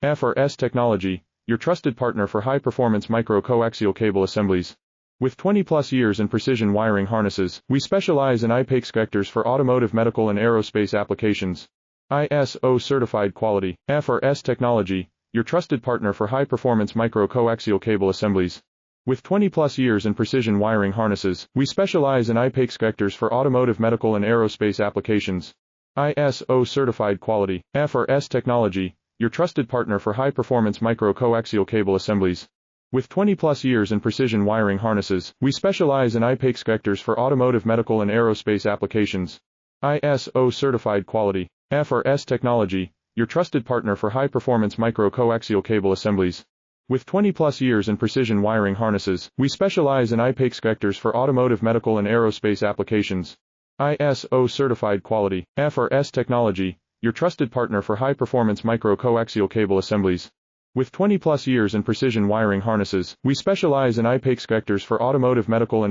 F or S Technology, your trusted partner for high-performance micro-coaxial cable assemblies. With 20-plus years in precision wiring harnesses, we specialize in I-PEX connectors for automotive, medical, and aerospace applications. ISO certified quality. F or S Technology, your trusted partner for high-performance micro-coaxial cable assemblies. With 20-plus years in precision wiring harnesses, we specialize in I-PEX connectors for automotive, medical, and aerospace applications. ISO certified quality. F or S Technology, your trusted partner for high-performance micro-coaxial cable assemblies. With 20-plus years in precision wiring harnesses, we specialize in I-PEX connectors for automotive, medical, and aerospace applications. ISO certified quality. F or S Technology, your trusted partner for high-performance micro-coaxial cable assemblies. With 20-plus years in precision wiring harnesses, we specialize in I-PEX connectors for automotive, medical, and aerospace applications. ISO certified quality. F or S Technology, your trusted partner for high-performance micro-coaxial cable assemblies. With 20-plus years in precision wiring harnesses, we specialize in I-PEX connectors for automotive, medical, and